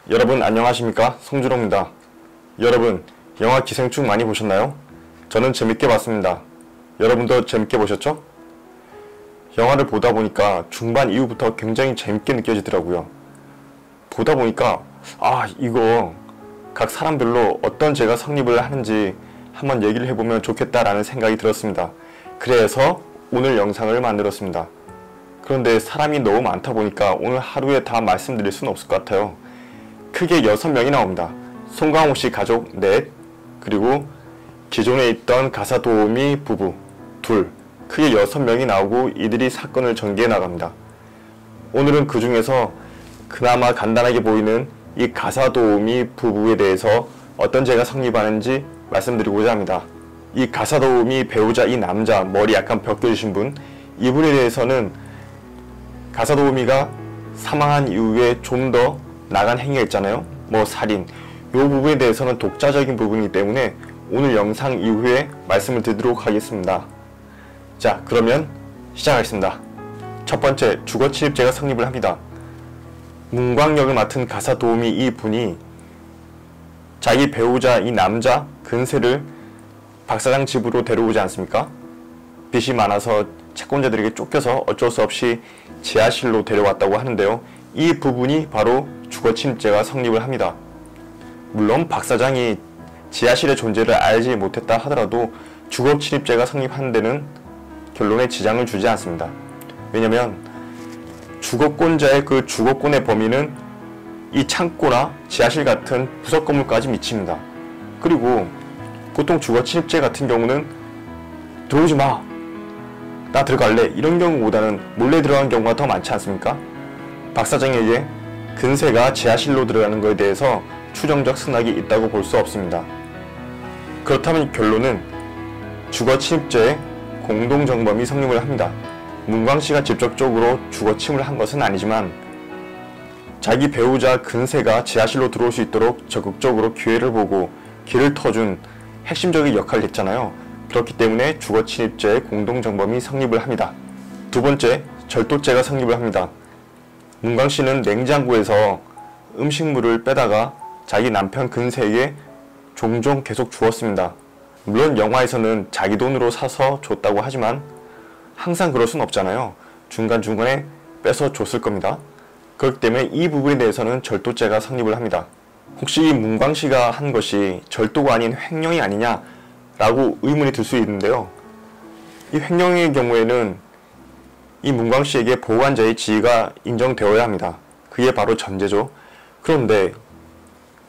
여러분 안녕하십니까? 송준호입니다. 여러분 영화 기생충 많이 보셨나요? 저는 재밌게 봤습니다. 여러분도 재밌게 보셨죠? 영화를 보다 보니까 중반 이후부터 굉장히 재밌게 느껴지더라고요. 보다 보니까 이거 각 사람별로 어떤 죄가 성립을 하는지 한번 얘기를 해보면 좋겠다라는 생각이 들었습니다. 그래서 오늘 영상을 만들었습니다. 그런데 사람이 너무 많다 보니까 오늘 하루에 다 말씀드릴 수는 없을 것 같아요. 크게 6명이 나옵니다. 송강호씨 가족 넷, 그리고 기존에 있던 가사도우미 부부 둘, 크게 6명이 나오고 이들이 사건을 전개해 나갑니다. 오늘은 그 중에서 그나마 간단하게 보이는 이 가사도우미 부부에 대해서 어떤 죄가 성립하는지 말씀드리고자 합니다. 이 가사도우미 배우자 이 남자, 머리 약간 벗겨주신 분, 이분에 대해서는 가사도우미가 사망한 이후에 좀 더 나간 행위가 있잖아요. 살인. 이 부분에 대해서는 독자적인 부분이기 때문에 오늘 영상 이후에 말씀을 드리도록 하겠습니다. 자, 그러면 시작하겠습니다. 첫 번째, 주거침입죄가 성립을 합니다. 문광 역을 맡은 가사도우미 이 분이 자기 배우자 이 남자 근세를 박사장 집으로 데려오지 않습니까? 빚이 많아서 채권자들에게 쫓겨서 어쩔 수 없이 지하실로 데려왔다고 하는데요. 이 부분이 바로 주거침입죄가 성립을 합니다. 물론 박사장이 지하실의 존재를 알지 못했다 하더라도 주거침입죄가 성립하는 데는 결론에 지장을 주지 않습니다. 왜냐면 주거권자의 그 주거권의 범위는 이 창고나 지하실 같은 부속 건물까지 미칩니다. 그리고 보통 주거침입죄 같은 경우는 들어오지 마, 나 들어갈래, 이런 경우보다는 몰래 들어간 경우가 더 많지 않습니까? 박사장에게 근세가 지하실로 들어가는 것에 대해서 추정적 승낙이 있다고 볼 수 없습니다. 그렇다면 결론은 주거침입죄의 공동정범이 성립을 합니다. 문광씨가 직접적으로 주거침을 한 것은 아니지만 자기 배우자 근세가 지하실로 들어올 수 있도록 적극적으로 기회를 보고 길을 터준 핵심적인 역할을 했잖아요. 그렇기 때문에 주거침입죄의 공동정범이 성립을 합니다. 두 번째, 절도죄가 성립을 합니다. 문광씨는 냉장고에서 음식물을 빼다가 자기 남편 근세에게 종종 계속 주었습니다. 물론 영화에서는 자기 돈으로 사서 줬다고 하지만 항상 그럴 순 없잖아요. 중간중간에 빼서 줬을 겁니다. 그렇기 때문에 이 부분에 대해서는 절도죄가 성립을 합니다. 혹시 이 문광씨가 한 것이 절도가 아닌 횡령이 아니냐 라고 의문이 들 수 있는데요. 이 횡령의 경우에는 이 문광씨에게 보호관자의 지위가 인정되어야 합니다. 그게 바로 전제죠. 그런데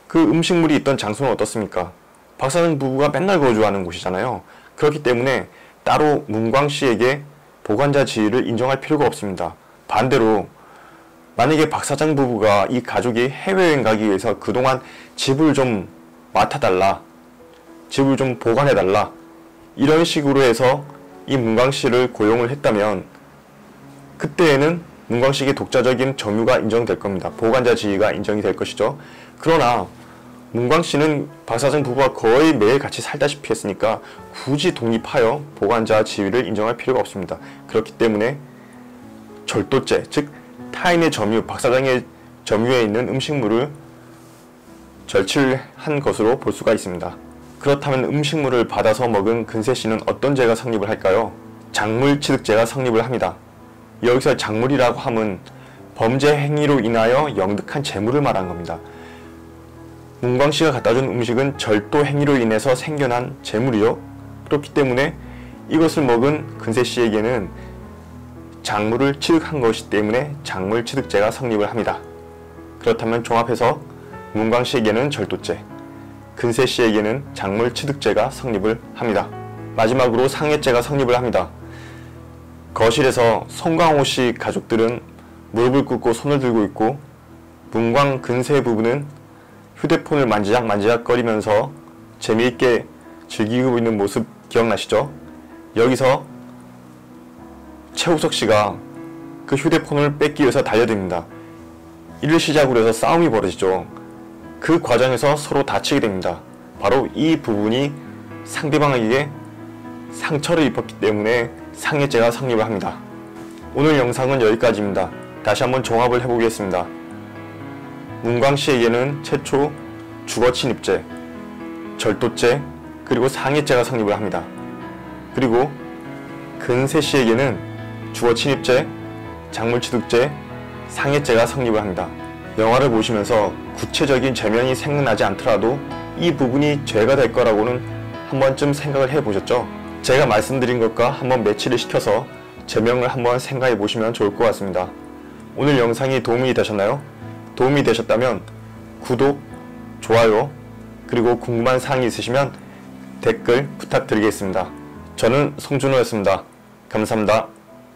그 음식물이 있던 장소는 어떻습니까? 박사장 부부가 맨날 거주하는 곳이잖아요. 그렇기 때문에 따로 문광씨에게 보관자 지위를 인정할 필요가 없습니다. 반대로 만약에 박사장 부부가 이 가족이 해외여행 가기 위해서 그동안 집을 좀 맡아달라, 집을 좀 보관해달라, 이런 식으로 해서 이 문광씨를 고용을 했다면 그때에는 문광씨에게 독자적인 점유가 인정될 겁니다. 보관자 지위가 인정이 될 것이죠. 그러나 문광씨는 박사장 부부와 거의 매일 같이 살다시피 했으니까 굳이 독립하여 보관자 지위를 인정할 필요가 없습니다. 그렇기 때문에 절도죄, 즉 타인의 점유, 박사장의 점유에 있는 음식물을 절취를 한 것으로 볼 수가 있습니다. 그렇다면 음식물을 받아서 먹은 근세씨는 어떤 죄가 성립을 할까요? 작물취득죄가 성립을 합니다. 여기서 작물이라고 함은 범죄 행위로 인하여 영득한 재물을 말한 겁니다. 문광씨가 갖다준 음식은 절도 행위로 인해서 생겨난 재물이요. 그렇기 때문에 이것을 먹은 근세씨에게는 작물을 취득한 것이기 때문에 작물취득죄가 성립을 합니다. 그렇다면 종합해서 문광씨에게는 절도죄, 근세씨에게는 작물취득죄가 성립을 합니다. 마지막으로 상해죄가 성립을 합니다. 거실에서 송강호씨 가족들은 무릎을 꿇고 손을 들고 있고 문광 근세 부부는 휴대폰을 만지작 거리면서 재미있게 즐기고 있는 모습 기억나시죠? 여기서 최우석씨가 그 휴대폰을 뺏기 위해서 달려듭니다. 이를 시작으로 해서 싸움이 벌어지죠. 그 과정에서 서로 다치게 됩니다. 바로 이 부분이 상대방에게 상처를 입혔기 때문에 상해죄가 성립을 합니다. 오늘 영상은 여기까지입니다. 다시 한번 종합을 해보겠습니다. 문광씨에게는 최초 주거침입죄, 절도죄, 그리고 상해죄가 성립을 합니다. 그리고 근세씨에게는 주거침입죄, 작물취득죄, 상해죄가 성립을 합니다. 영화를 보시면서 구체적인 죄명이 생각나지 않더라도 이 부분이 죄가 될 거라고는 한 번쯤 생각을 해보셨죠? 제가 말씀드린 것과 한번 매치를 시켜서 죄명을 한번 생각해 보시면 좋을 것 같습니다. 오늘 영상이 도움이 되셨나요? 도움이 되셨다면 구독, 좋아요, 그리고 궁금한 사항이 있으시면 댓글 부탁드리겠습니다. 저는 송준호였습니다. 감사합니다.